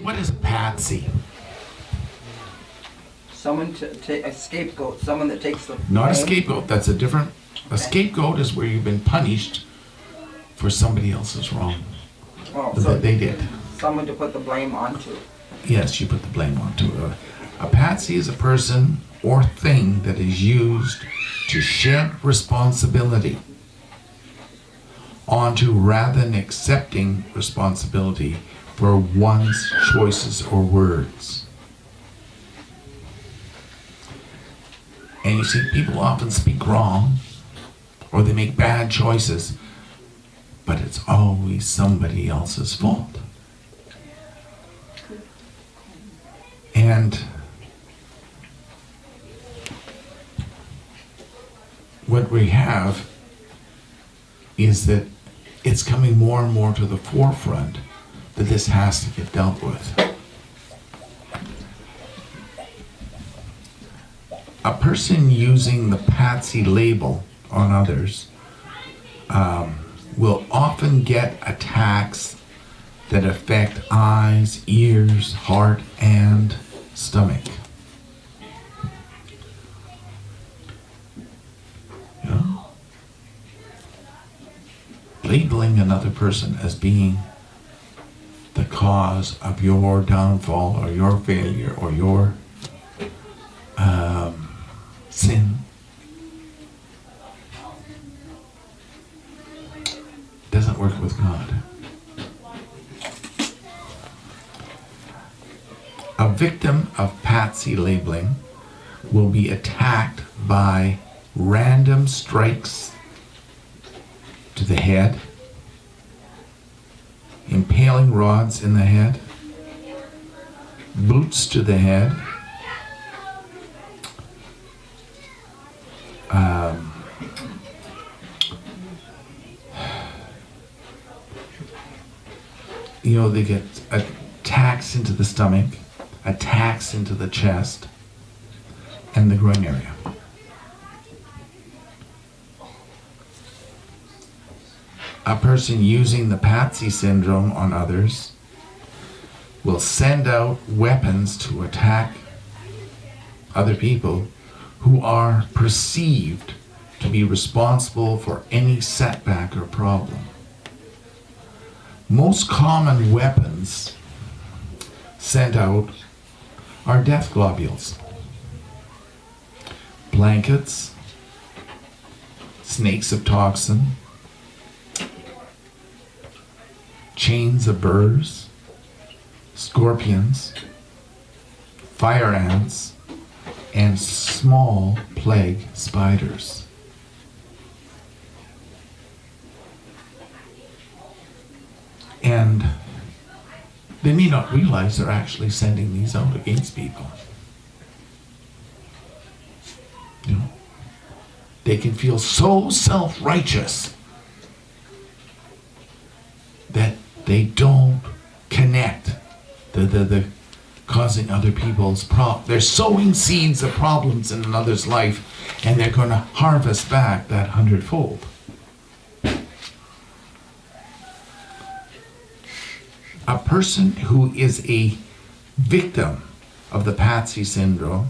What is a patsy? Someone a scapegoat, someone that takes the Not a blame. scapegoat. That's a different. A scapegoat is where you've been punished for somebody else's wrong Oh, so that they did. someone to put the blame onto. Yes, you put the blame onto it. A patsy is a person or thing that is used to shed responsibility onto rather than accepting responsibility for one's choices or words. And you see, people often speak wrong or they make bad choices, but it's always somebody else's fault. And what we have is that it's coming more and more to the forefront that this has to get dealt with. A person using the Patsy label on others will often get attacks that affect eyes, ears, heart, and stomach. You know? Labeling another person as being the cause of your downfall or your failure or your sin doesn't work with God. A victim of Patsy labeling will be attacked by random strikes to the head, impaling rods in the head, boots to the head, they get attacks into the stomach, attacks into the chest, and the groin area. A person using the Patsy syndrome on others will send out weapons to attack other people who are perceived to be responsible for any setback or problem. Most common weapons sent out are death globules, blankets, snakes of toxin, chains of burrs, scorpions, fire ants, and small plague spiders. And they may not realize they're actually sending these out against people. You know, they can feel so self-righteous that they don't connect the causing other people's problems. They're sowing seeds of problems in another's life, and they're going to harvest back that 100-fold. A person who is a victim of the Patsy syndrome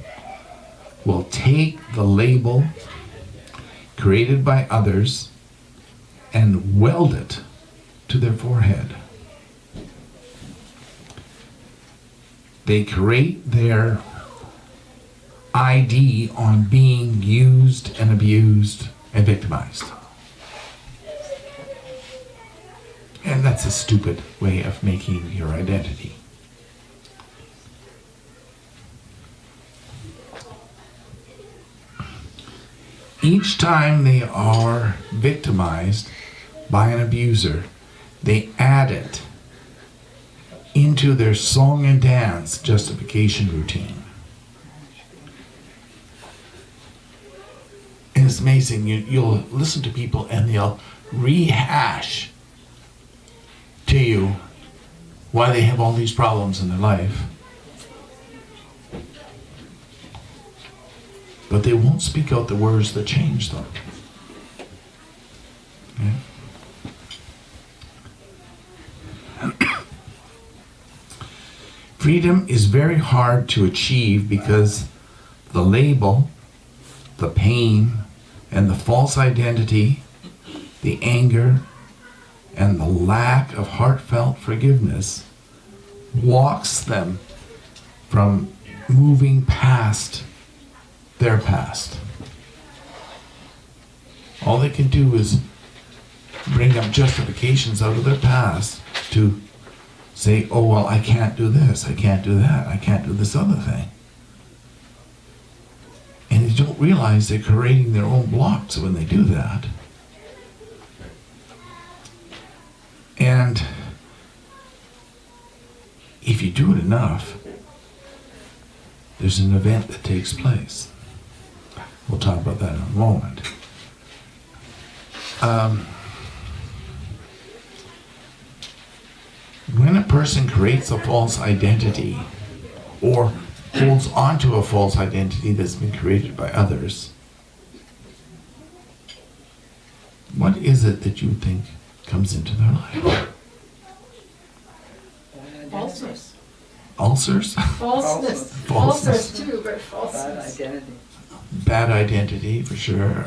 will take the label created by others and weld it to their forehead. They create their ID on being used and abused and victimized. And that's a stupid way of making your identity. Each time they are victimized by an abuser, they add it into their song and dance justification routine. And it's amazing, you'll listen to people and they'll rehash to you why they have all these problems in their life, but they won't speak out the words that change them. Okay? Freedom is very hard to achieve because the label, the pain, and the false identity, the anger, and the lack of heartfelt forgiveness blocks them from moving past their past. All they can do is bring up justifications out of their past to say, oh, well, I can't do this, I can't do that, I can't do this other thing. And they don't realize they're creating their own blocks when they do that. And if you do it enough, there's an event that takes place. We'll talk about that in a moment. When a person creates a false identity or holds onto a false identity that's been created by others, what is it that you think comes into their life? Falseness. Ulcers? Falseness. Falseness. Falseness too, but Bad falseness. identity. Bad identity, for sure.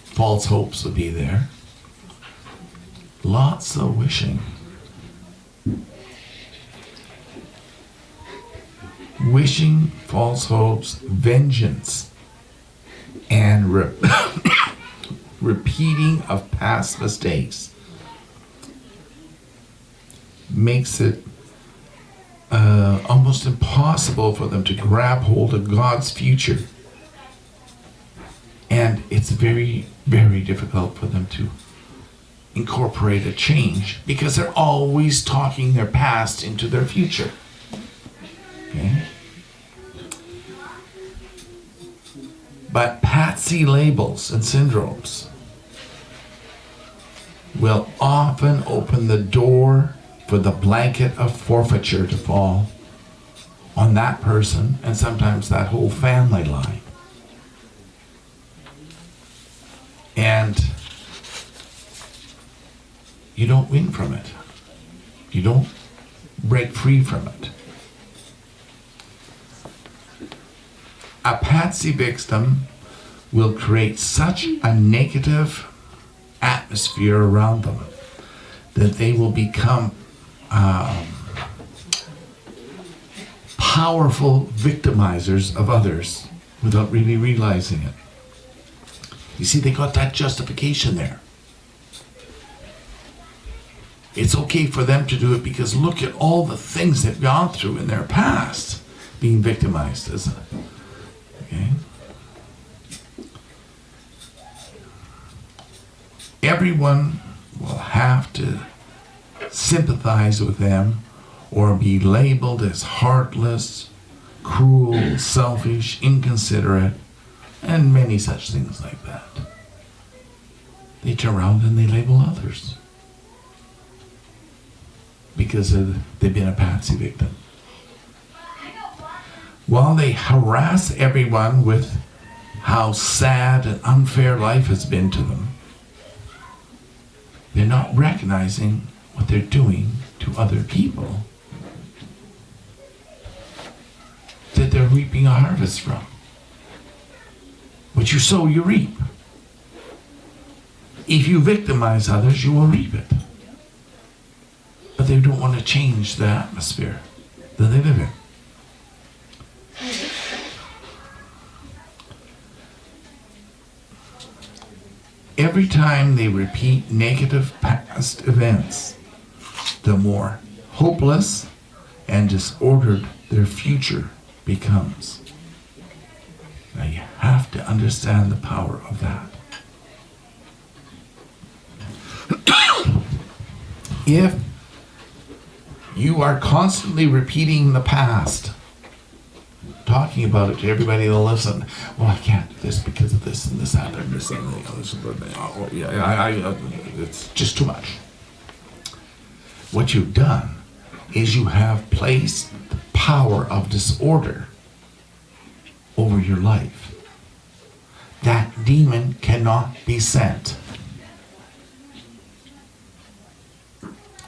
False hopes would be there. Lots of wishing. Wishing, false hopes, vengeance, and repeating of past mistakes makes it almost impossible for them to grab hold of God's future. And it's very, very difficult for them to incorporate a change because they're always talking their past into their future. Okay? But Patsy labels and syndromes will often open the door for the blanket of forfeiture to fall on that person and sometimes that whole family line. And you don't win from it. You don't break free from it. A Patsy victim will create such a negative atmosphere around them that they will become powerful victimizers of others without really realizing it. You see, they got that justification there. It's okay for them to do it because look at all the things they've gone through in their past being victimized, isn't it? Okay? Everyone will have to sympathize with them or be labeled as heartless, cruel, selfish, inconsiderate, and many such things like that. They turn around and they label others because they've been a Patsy victim. While they harass everyone with how sad and unfair life has been to them, they're not recognizing what they're doing to other people that they're reaping a harvest from. What you sow, you reap. If you victimize others, you will reap it. But they don't want to change the atmosphere that they live in. Every time they repeat negative past events, the more hopeless and disordered their future becomes. Now you have to understand the power of that. If you are constantly repeating the past, talking about it to everybody that'll listen, well, I can't do this because of this and this happened, this and it's just too much. What you've done is you have placed the power of disorder over your life. That demon cannot be sent.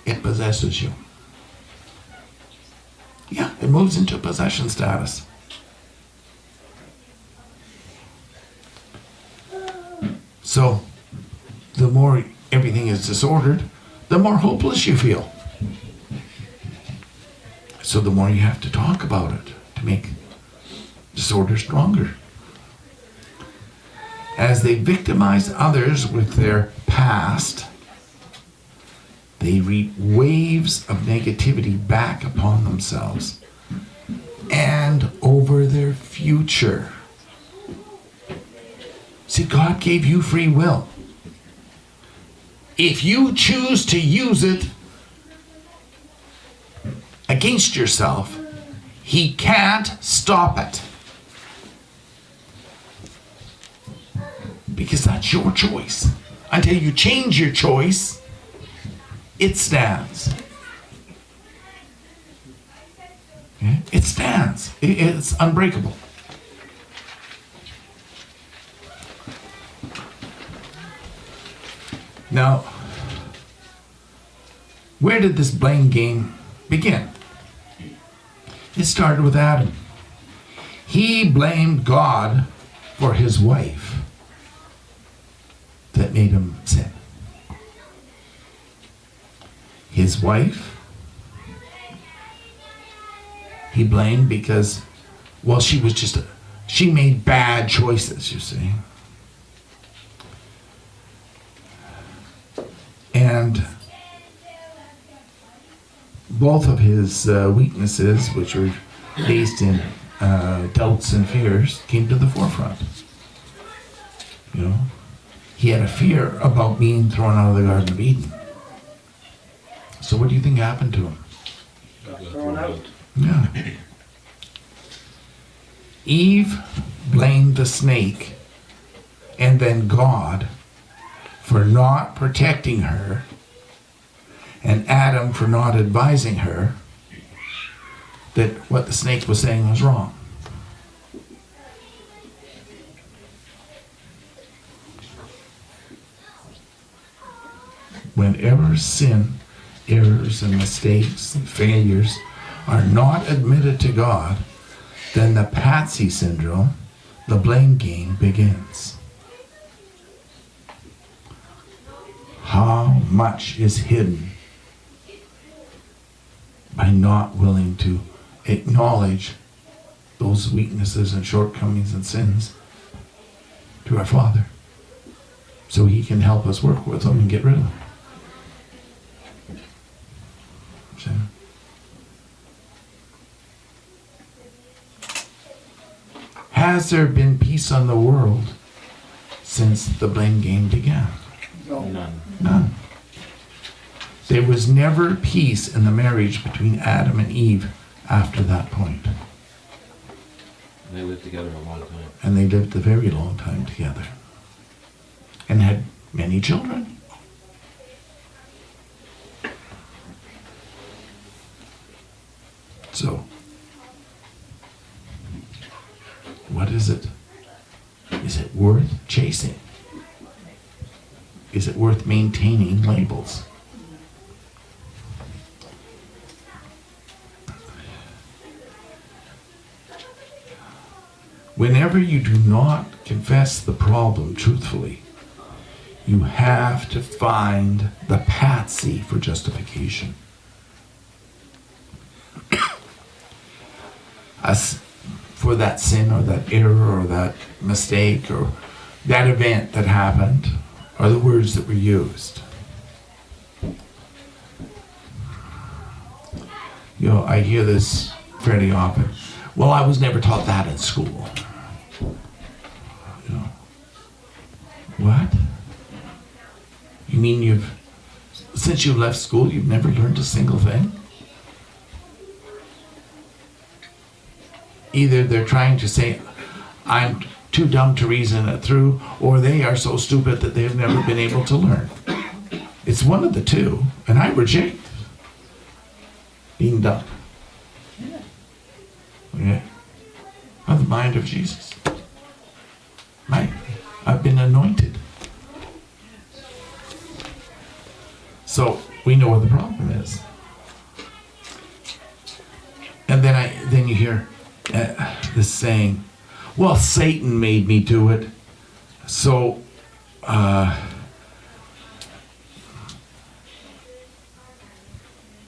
It possesses you. Yeah, it moves into possession status. So, the more everything is disordered, the more hopeless you feel. So the more you have to talk about it to make disorder stronger. As they victimize others with their past, they reap waves of negativity back upon themselves and over their future. See, God gave you free will. If you choose to use it against yourself, He can't stop it. Because that's your choice. Until you change your choice, it stands. Okay? It stands. It's unbreakable. Now, where did this blame game begin? It started with Adam. He blamed God for his wife that made him sin. His wife, he blamed because, well, she made bad choices, you see. And both of his weaknesses, which were based in doubts and fears, came to the forefront. You know, he had a fear about being thrown out of the Garden of Eden. So what do you think happened to him? Got thrown out. Yeah. Eve blamed the snake and then God for not protecting her, and Adam for not advising her that what the snake was saying was wrong. Whenever sin, errors, and mistakes and failures are not admitted to God, then the Patsy syndrome, the blame game, begins. How much is hidden by not willing to acknowledge those weaknesses and shortcomings and sins to our Father so He can help us work with them and get rid of them. See? Has there been peace on the world since the blame game began? No. None. There was never peace in the marriage between Adam and Eve after that point. They lived together a long time. And they lived a very long time together. And had many children. So, what is it? Is it worth chasing? Is it worth maintaining labels? Whenever you do not confess the problem truthfully, you have to find the patsy for justification. As for that sin or that error or that mistake or that event that happened, are the words that were used. You know, I hear this fairly often. Well, I was never taught that in school. You know, what? You mean since you left school, you've never learned a single thing? Either they're trying to say, I'm too dumb to reason it through, or they are so stupid that they've never been able to learn. It's one of the two, and I reject being dumb. Okay? I have the mind of Jesus. I've been anointed. So we know what the problem is. And then you hear this saying, well, Satan made me do it. So,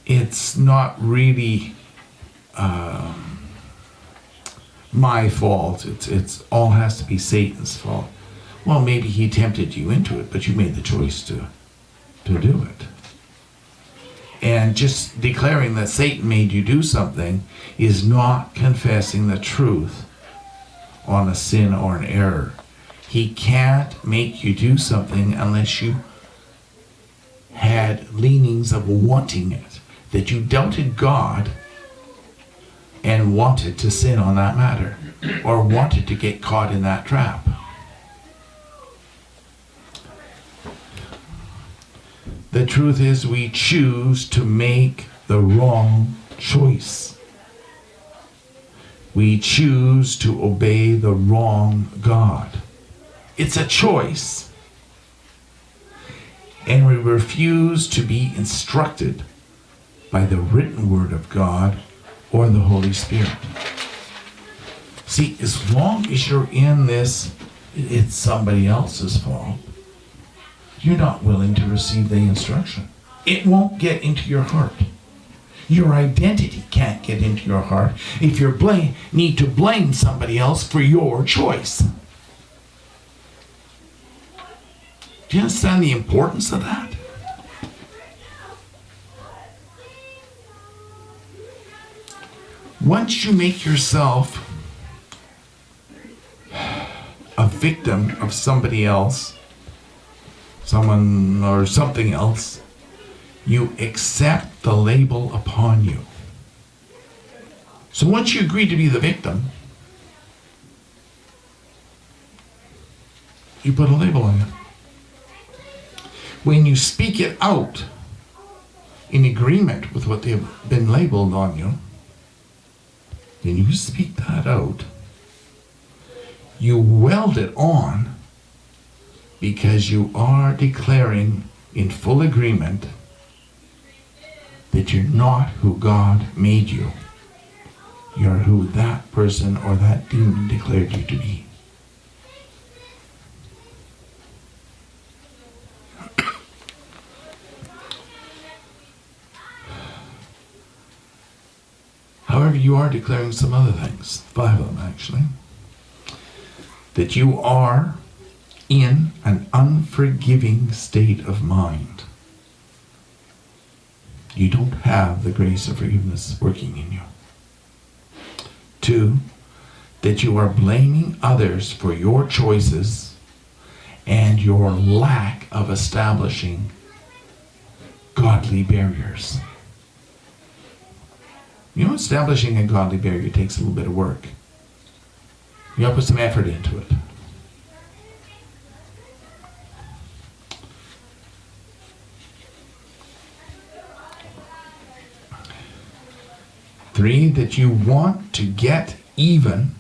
it's not really my fault. It's all has to be Satan's fault. Well, maybe he tempted you into it, but you made the choice to do it. And just declaring that Satan made you do something is not confessing the truth on a sin or an error. He can't make you do something unless you had leanings of wanting it, that you doubted God and wanted to sin on that matter, or wanted to get caught in that trap. The truth is, we choose to make the wrong choice. We choose to obey the wrong God. It's a choice. And we refuse to be instructed by the written word of God or the Holy Spirit. See, as long as you're in this, it's somebody else's fault, you're not willing to receive the instruction. It won't get into your heart. Your identity can't get into your heart if you need to blame somebody else for your choice. Do you understand the importance of that? Once you make yourself a victim of somebody else, someone or something else, you accept the label upon you. So once you agree to be the victim, you put a label on it. When you speak it out in agreement with what they've been labeled on you, when you speak that out, you weld it on because you are declaring in full agreement that you're not who God made you. You're who that person or that demon declared you to be. However, you are declaring some other things, 5 of them actually, that you are in an unforgiving state of mind. You don't have the grace of forgiveness working in you. 2, that you are blaming others for your choices and your lack of establishing godly barriers. You know, establishing a godly barrier takes a little bit of work. You gotta put some effort into it. Three, that you want to get even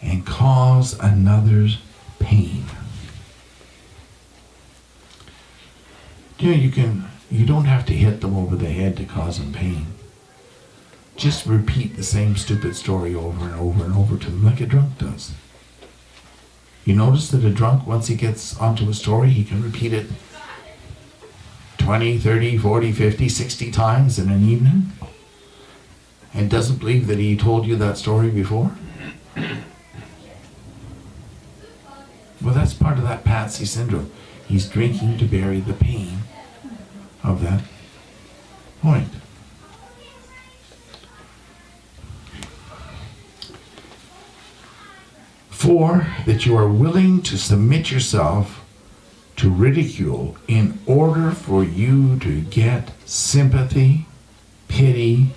and cause another's pain. You know, you don't have to hit them over the head to cause them pain. Just repeat the same stupid story over and over and over to them like a drunk does. You notice that a drunk, once he gets onto a story, he can repeat it 20, 30, 40, 50, 60 times in an evening and doesn't believe that he told you that story before? Well, that's part of that Patsy syndrome. He's drinking to bury the pain of that point. 4, that you are willing to submit yourself to ridicule in order for you to get sympathy, pity,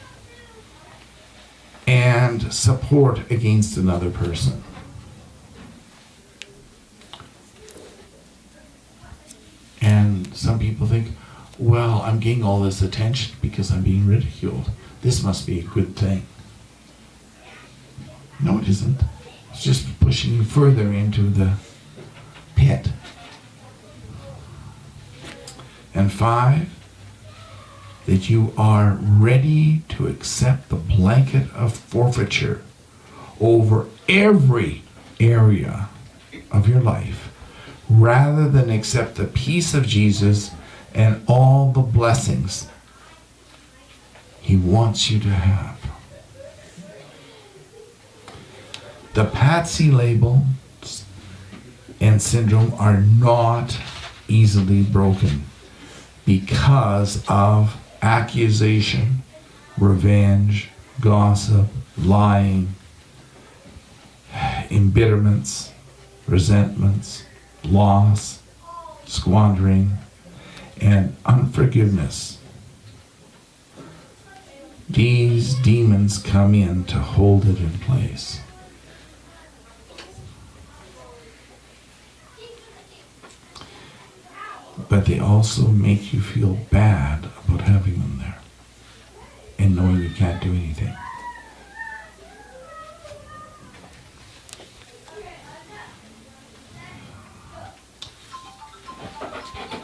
and support against another person. And some people think, well, I'm getting all this attention because I'm being ridiculed. This must be a good thing. No, it isn't. It's just pushing you further into the pit. And 5, that you are ready to accept the blanket of forfeiture over every area of your life, rather than accept the peace of Jesus and all the blessings he wants you to have. The Patsy label and syndrome are not easily broken because of accusation, revenge, gossip, lying, embitterments, resentments, loss, squandering, and unforgiveness. These demons come in to hold it in place. But they also make you feel bad about having them there and knowing you can't do anything.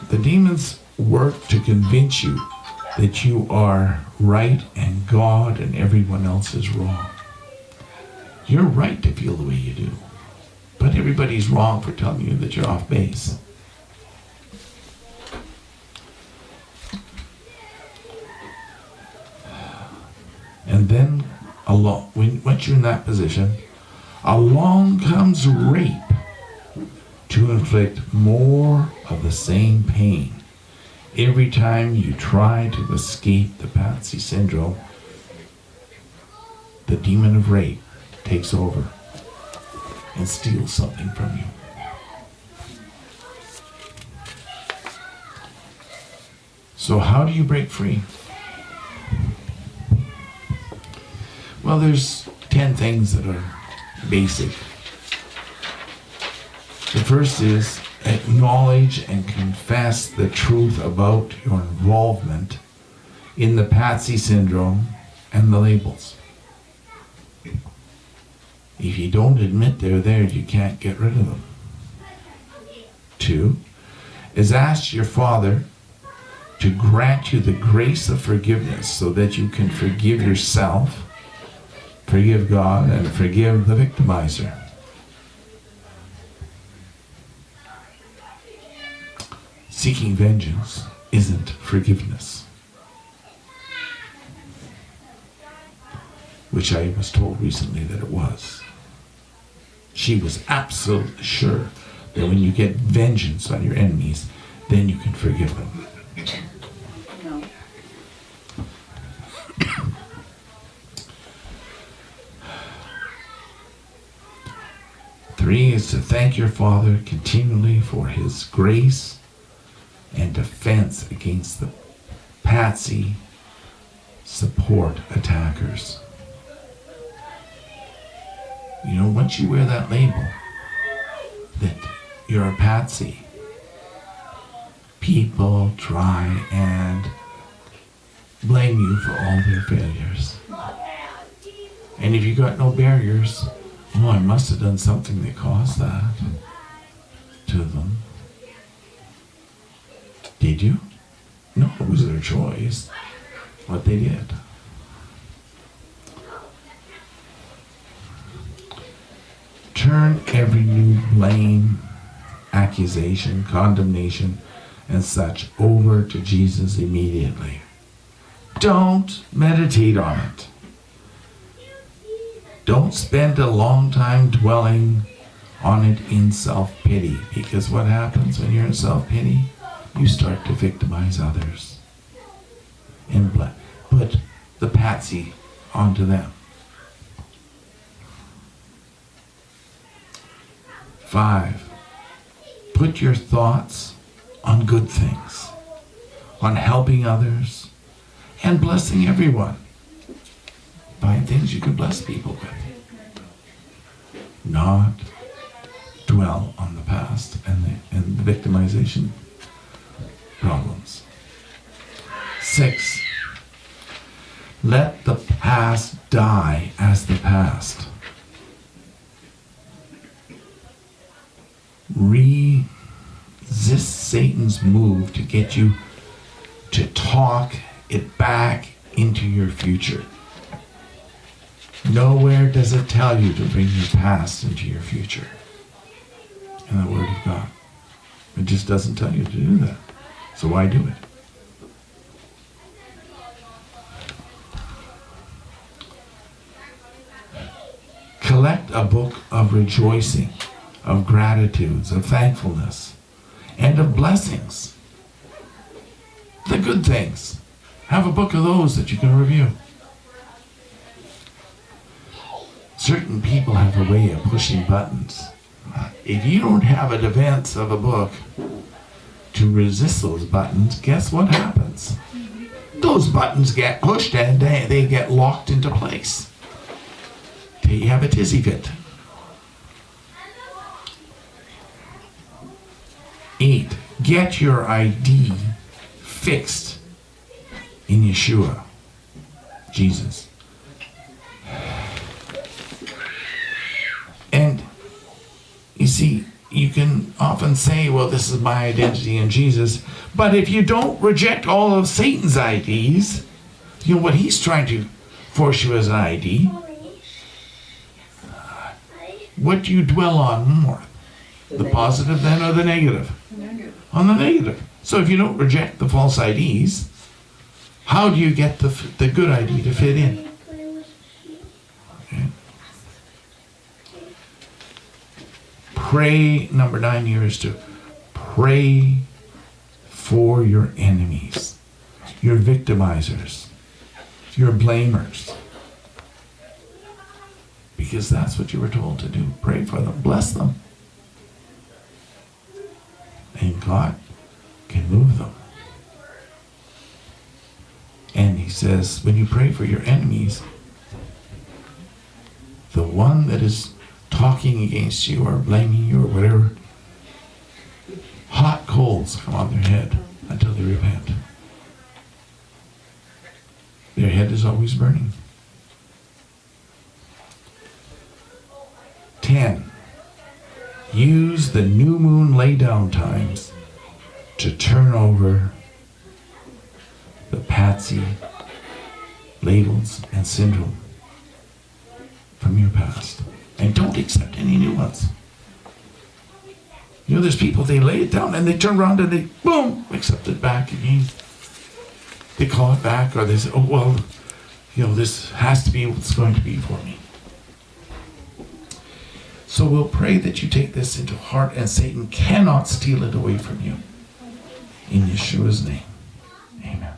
The demons work to convince you that you are right and God and everyone else is wrong. You're right to feel the way you do, but everybody's wrong for telling you that you're off base. And then, once you're in that position, along comes rape to inflict more of the same pain. Every time you try to escape the Patsy syndrome, the demon of rape takes over and steals something from you. So how do you break free? Well, there's 10 things that are basic. The first is acknowledge and confess the truth about your involvement in the Patsy syndrome and the labels. If you don't admit they're there, you can't get rid of them. 2 is ask your Father to grant you the grace of forgiveness so that you can forgive yourself, forgive God, and forgive the victimizer. Seeking vengeance isn't forgiveness, which I was told recently that it was. She was absolutely sure that when you get vengeance on your enemies, then you can forgive them. No. 3 is to thank your Father continually for his grace and defense against the Patsy support attackers. You know, once you wear that label that you're a Patsy, people try and blame you for all their failures. And if you got no barriers, oh, I must have done something that caused that to them. Did you? No, it was their choice, what they did. Turn every new blame, accusation, condemnation, and such over to Jesus immediately. Don't meditate on it. Don't spend a long time dwelling on it in self-pity, because what happens when you're in self-pity? You start to victimize others and put the Patsy onto them. 5, put your thoughts on good things, on helping others and blessing everyone. Find things you can bless people with. Not dwell on the past and the victimization problems. 6, let the past die as the past. Resist Satan's move to get you to talk it back into your future. Nowhere does it tell you to bring your past into your future in the Word of God. It just doesn't tell you to do that. So why do it? Collect a book of rejoicing, of gratitudes, of thankfulness, and of blessings. The good things. Have a book of those that you can review. Certain people have a way of pushing buttons. If you don't have a defense of a book to resist those buttons, guess what happens? Those buttons get pushed and they get locked into place. You have a tizzy fit. 8. Get your ID fixed in Yeshua, Jesus. And you see, you can often say, well, this is my identity in Jesus, but if you don't reject all of Satan's IDs, you know what he's trying to force you as an ID, what do you dwell on more? The positive then or the negative? On the negative. So if you don't reject the false IDs, how do you get the good ID to fit in? Okay. Pray, number 9 here is to pray for your enemies, your victimizers, your blamers. Because that's what you were told to do. Pray for them. Bless them. And God can move them. And he says, when you pray for your enemies, the one that is talking against you or blaming you or whatever, hot coals come on their head until they repent. Their head is always burning. 10. Use the new moon laydown times to turn over the Patsy labels and syndrome from your past. And don't accept any new ones. You know, there's people, they lay it down and they turn around and they, boom, accept it back again. They call it back, or they say, oh, well, you know, this has to be what's going to be for me. So we'll pray that you take this into heart and Satan cannot steal it away from you. In Yeshua's name, amen.